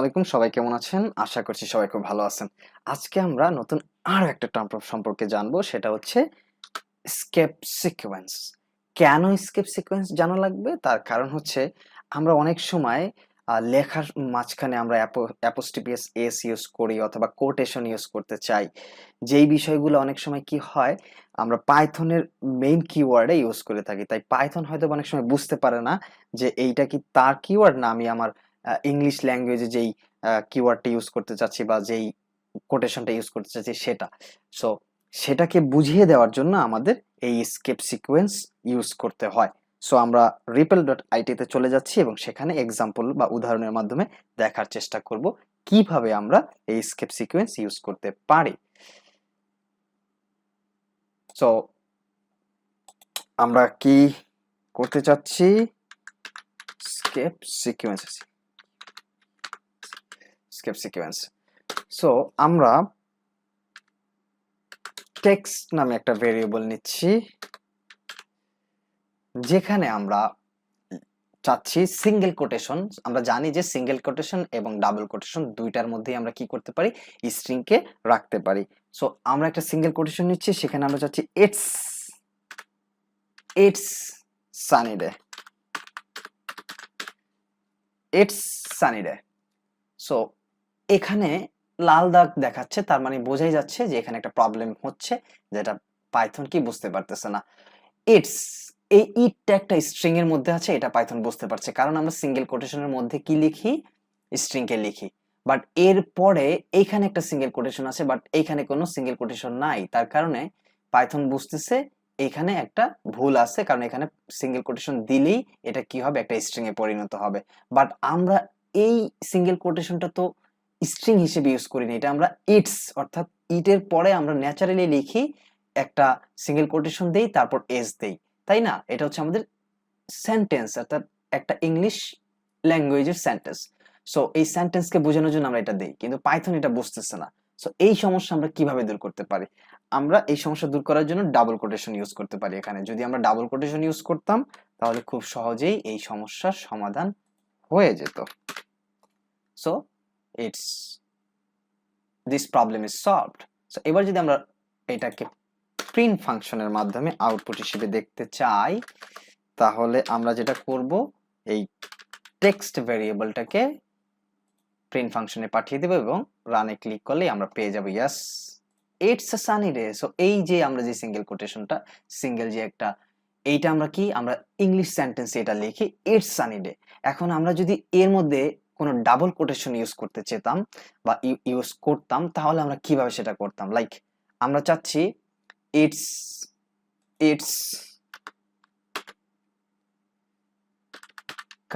আলাইকুম, সবাই কেমন আছেন? আশা করছি সবাই খুব ভালো আছেন। আজকে আমরা নতুন আরো একটা টার্ম সম্পর্কে জানবো, সেটা হচ্ছে স্কেপ সিকোয়েন্স। কেন স্কেপ সিকোয়েন্স জানা লাগবে? তার কারণ হচ্ছে আমরা অনেক সময় লেখার মাঝখানে আমরা অ্যাপোস্ট্রোফি এস ইউজ করি অথবা কোটেশন ইউজ করতে চাই। যেই বিষয়গুলো অনেক সময় কি হয়, আমরা পাইথনের মেইন কিওয়ার্ডে ইউজ করে থাকি। তাই পাইথন হয়তো অনেক সময় বুঝতে পারে না যে এইটা কি তার কিওয়ার্ড, না আমি আমার ইংলিশ ল্যাঙ্গুয়েজে যেই কিওয়ার্ডটা ইউজ করতে চাচ্ছি বা যেই কোটেশনটা ইউজ করতে চাচ্ছি সেটা। সো সেটাকে বুঝিয়ে দেওয়ার জন্য আমাদের এই স্কেপ সিকোয়েন্স ইউজ করতে হয়। সো আমরা রিপেল.it তে চলে যাচ্ছি এবং সেখানে এক্সাম্পল বা উদাহরণের মাধ্যমে দেখার চেষ্টা করব কিভাবে আমরা এই স্কেপ সিকোয়েন্স ইউজ করতে পারি। সো আমরা কি করতে চাচ্ছি? Escape sequence. Escape sequence. So আমরা টেক্সট নামে একটা ভেরিয়েবল নিচ্ছি, যেখানে আমরা চাচ্ছি সিঙ্গেল কোটেশন। আমরা জানি যে সিঙ্গেল কোটেশন এবং ডাবল কোটেশন দুইটার মধ্যেই আমরা কি করতে পারি, স্ট্রিং কে রাখতে পারি। সো আমরা একটা সিঙ্গেল কোটেশন নিচ্ছি, সেখানে আমরা চাচ্ছি it's it's sunny day, it's sunny day. So এখানে লাল দাগ দেখাচ্ছে, তার মানে বোঝাই যাচ্ছে যে এখানে একটা প্রবলেম হচ্ছে, যেটা পাইথন কি বুঝতে পারতেছে না। ইটস, এই ইটটা একটা স্ট্রিং এর মধ্যে আছে, এটা পাইথন বুঝতে পারছে, কারণ আমরা সিঙ্গেল কোটেশনের মধ্যে কি লিখি, স্ট্রিং কে লিখি। বাট এর পরে এইখানে একটা সিঙ্গেল কোটেশন আছে, বাট এইখানে কোনো সিঙ্গেল কোটেশন নাই, তার কারণে পাইথন বুঝতেছে এইখানে একটা ভুল আছে, কারণ এখানে সিঙ্গেল কোটেশন দিলেই এটা কি হবে, একটা স্ট্রিং এ পরিণত হবে। বাট আমরা এই সিঙ্গেল কোটেশনটা তো স্ট্রিং হিসেবে ইউজ করি না, এটা আমরা ইটস অর্থাৎ ইটের পরে আমরা ন্যাচারালি লিখি, একটা সিঙ্গেল কোটেশন দেই, তারপর এস দেই, তাই না? এটা হচ্ছে আমাদের সেন্টেন্স, অর্থাৎ একটা ইংলিশ ল্যাঙ্গুয়েজের সেন্টেন্স। সো এই সেন্টেন্সকে বোঝানোর জন্য আমরা এটা দেই, কিন্তু পাইথন এটা বুঝতেছে না। সো এই সমস্যা আমরা কিভাবে দূর করতে পারি? আমরা এই সমস্যা দূর করার জন্য ডাবল কোটেশন ইউজ করতে পারি। এখানে যদি আমরা ডাবল কোটেশন ইউজ করতাম, তাহলে খুব সহজেই এই সমস্যার সমাধান হয়ে যেত। So it's this problem is solved. So এবার যদি আমরা এটাকে প্রিন্ট ফাংশনের মাধ্যমে আউটপুট হিসেবে দেখতে চাই, তাহলে আমরা যেটা করব, এই টেক্সট ভেরিয়েবলটাকে প্রিন্ট ফাংশনে পাঠিয়ে দেব এবং রানে ক্লিক করলেই আমরা পেয়ে যাব yes it's a sunny day. So এই যে আমরা যে সিঙ্গেল কোটেশনটা, সিঙ্গেল যে একটা, এইটা আমরা কি, আমরা ইংলিশ সেন্টেন্সে এটা লিখি ইটস সানি ডে। এখন আমরা যদি এর মধ্যে কোনো ডাবল কোটেশন ইউজ করতে চেতাম বা ইউজ করতাম, তাহলে আমরা কিভাবে সেটা করতাম? লাইক আমরা চাচ্ছি it's it's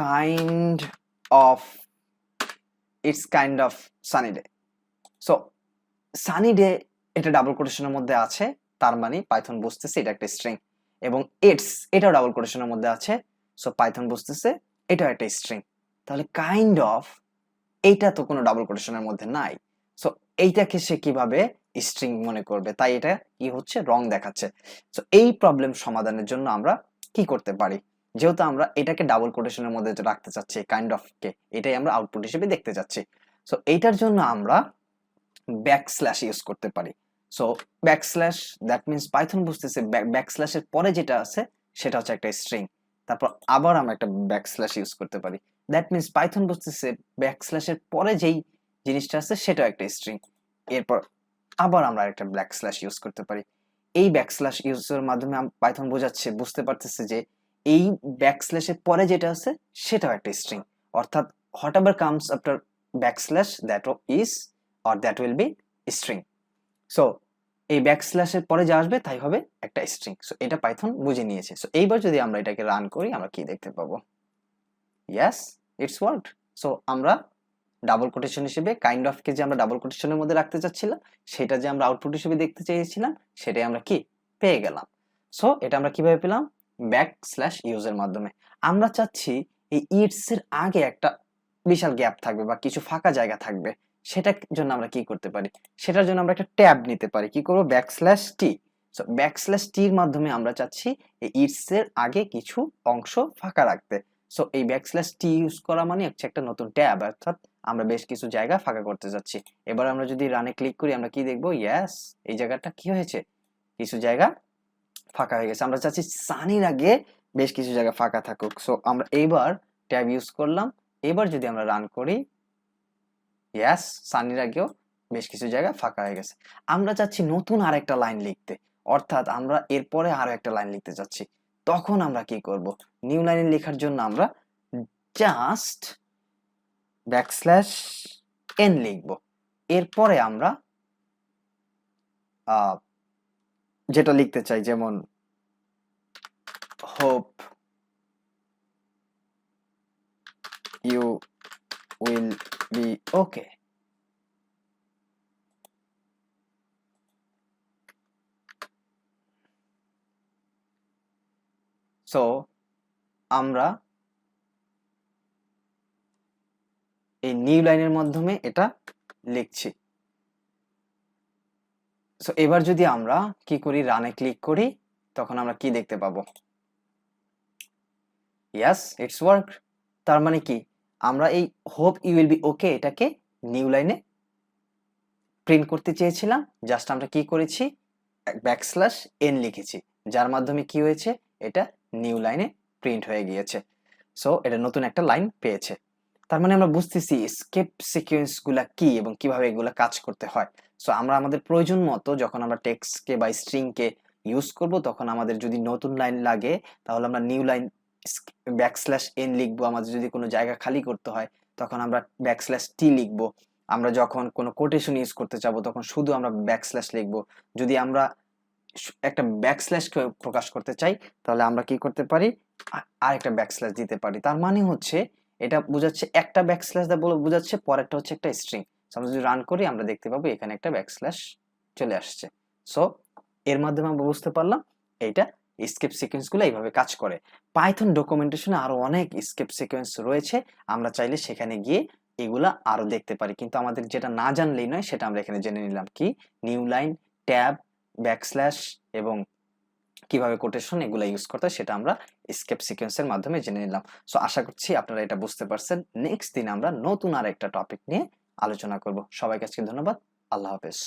kind of its kind of sunny day. So sunny day এটা ডাবল কোটেশনের মধ্যে আছে, তার মানে পাইথন বুঝতেছে এটা একটা স্ট্রিং, এবং ইটস এটাও ডাবল কোটেশনের মধ্যে আছে, সো পাইথন বুঝতেছে এটাও একটা স্ট্রিং। তাহলে কাইন্ড অফ, এইটা তো কোনো ডাবল কোটেশনের মধ্যে নাই, সো এইটাকে সে কিভাবে স্ট্রিং মনে করবে? তাই এটা কি হচ্ছে, রং দেখাচ্ছে। সো এই প্রবলেম সমাধানের জন্য আমরা কি করতে পারি? যেহেতু আমরা এটাকে ডাবল কোটেশনের মধ্যে রাখতে চাচ্ছি, কাইন্ড অফ কে এটাই আমরা আউটপুট হিসেবে দেখতে চাচ্ছি, সো এইটার জন্য আমরা ব্যাকস্ল্যাশ ইউজ করতে পারি। So backslash, that means Python বুঝতেছে ব্যাকস্ল্যাশের পরে যেটা আছে সেটা হচ্ছে একটা স্ট্রিং, তারপর আবার আমরা একটা ব্যাকস্ল্যাশ ইউজ করতে পারি, দ্যাট মিন্স পাইথন বুঝতেছে ব্যাকস্ল্যাশের পরে যেই জিনিসটা আছে সেটাও একটা স্ট্রিং, এরপর আবার আমরা একটা ব্যাকস্ল্যাশ ইউজ করতে পারি। এই ব্যাকস্ল্যাশ ইউজের মাধ্যমে পাইথন বোঝাচ্ছে, বুঝতে পারতেছে যে এই ব্যাকস্ল্যাশের পরে যেটা আছে সেটাও একটা স্ট্রিং, অর্থাৎ whatever comes after backslash that is or that will be string. So এই ব্যাকস্ল্যাশের পরে যা আসবে তাই হবে একটা স্ট্রিং। সো এটা পাইথন বুঝে নিয়েছে। সো এইবার যদি আমরা এটাকে রান করি, আমরা কি দেখতে পাবো? Yes, it's worked. সো আমরা ডাবল কোটেশন হিসেবে কাইন্ড অফ কে যে আমরা ডাবল কোটেশনের মধ্যে রাখতে চাচ্ছিলাম, সেটা যে আমরা আউটপুট হিসেবে দেখতে চেয়েছিলাম, সেটাই আমরা কি পেয়ে গেলাম। সো এটা আমরা কিভাবে পেলাম? ব্যাকস্ল্যাশ ইউজের মাধ্যমে। আমরা চাচ্ছি এই ইটস এর আগে একটা বিশাল গ্যাপ থাকবে বা কিছু ফাঁকা জায়গা থাকবে, সেটার জন্য আমরা কি করতে পারি? সেটার জন্য আমরা একটা ট্যাব নিতে পারি। কি করব? ব্যাকস্ল্যাশ টি। সো ব্যাকস্ল্যাশ টির মাধ্যমে আমরা চাচ্ছি এই ইটস এর আগে কিছু অংশ ফাঁকা রাখতে। সো এই ব্যাকস্ল্যাশ টি ইউজ করা মানে হচ্ছে একটা নতুন ট্যাব, অর্থাৎ আমরা বেশ কিছু জায়গা ফাঁকা করতে যাচ্ছি। এবার আমরা যদি রানে ক্লিক করি আমরা কি দেখবো, ইয়েস এই জায়গাটা কি হয়েছে, কিছু জায়গা ফাঁকা হয়ে গেছে। আমরা চাচ্ছি সানির আগে বেশ কিছু জায়গা ফাঁকা থাকুক। সো আমরা এইবার ট্যাব ইউজ করলাম। এবার যদি আমরা রান করি, ইয়েস সানির আগেও বেশ কিছু জায়গা ফাঁকা হয়ে গেছে। আমরা চাচ্ছি নতুন আরেকটা লাইন লিখতে, অর্থাৎ আমরা এরপরে আরো একটা লাইন লিখতে যাচ্ছি। তখন আমরা কি করব, নিউ লাইন লেখার জন্য আমরা জাস্ট ব্যাকস্ল্যাশ এন লিখব। এরপরে আমরা যেটা লিখতে চাই, যেমন hope you will be okay. So আমরা এই নিউ লাইনের মাধ্যমে এটা লিখছি। সো এবার যদি আমরা কি করি, রানে ক্লিক করি, তখন আমরা কি দেখতে পাবো, ইয়েস ইটস ওয়ার্ক। তার মানে কি, আমরা এই হোপ ইউ উইল বি ওকে এটাকে নিউ লাইনে প্রিন্ট করতে চেয়েছিলাম, জাস্ট আমরা কি করেছি, ব্যাকস্ল্যাশ এন লিখেছি, যার মাধ্যমে কি হয়েছে, এটা নিউ লাইনে প্রিন্ট হয়ে গিয়েছে। সো এটা নতুন একটা লাইন পেয়েছে। তার মানে আমরা বুঝতেছি স্কেপ সিকোয়েন্স গুলা কি এবং কিভাবে এগুলা কাজ করতে হয়। সো আমরা আমাদের প্রয়োজন মতো যখন আমরা টেক্সটকে বা স্ট্রিংকে ইউজ করব, তখন আমাদের যদি নতুন লাইন লাগে তাহলে আমরা নিউ লাইন ব্যাকস্ল্যাশ এন লিখবো। আমাদের যদি কোনো জায়গা খালি করতে হয় তখন আমরা ব্যাকস্ল্যাশ টি লিখবো। আমরা যখন কোনো কোটেশন ইউজ করতে চাবো তখন শুধু আমরা ব্যাকস্ল্যাশ লিখবো। যদি আমরা একটা ব্যাকস্ল্যাশকে প্রকাশ করতে চাই তাহলে আমরা কি করতে পারি, আরেকটা ব্যাকস্ল্যাশ দিতে পারি। তার মানে হচ্ছে এটা বোঝাচ্ছে একটা ব্যাকস্ল্যাশ দা বলে বোঝাচ্ছে পরেরটা হচ্ছে একটা স্ট্রিং। আমরা যদি রান করি আমরা দেখতে পাবো এখানে একটা ব্যাকস্ল্যাশ চলে আসছে। সো এর মাধ্যমে আমরা বুঝতে পারলাম এইটা স্কেপ সিকোয়েন্স গুলো এইভাবে কাজ করে। পাইথন ডকুমেন্টেশনে আরো অনেক স্কেপ সিকোয়েন্স রয়েছে, আমরা চাইলে সেখানে গিয়ে এগুলা আরো দেখতে পারি, কিন্তু আমাদের যেটা না জানলেই নয় সেটা আমরা এখানে জেনে নিলাম, কি নিউ লাইন, ট্যাব, ব্যাকস্ল্যাশ এবং কিভাবে কোটেশন এগুলা ইউজ করতে হয় সেটা আমরা স্কেপ সিকোয়েন্সের মাধ্যমে জেনে নিলাম। সো আশা করছি আপনারা এটা বুঝতে পারছেন। নেক্সট দিন আমরা নতুন আর একটা টপিক নিয়ে আলোচনা করব। সবাইকে আজকে ধন্যবাদ। আল্লাহ হাফেজ।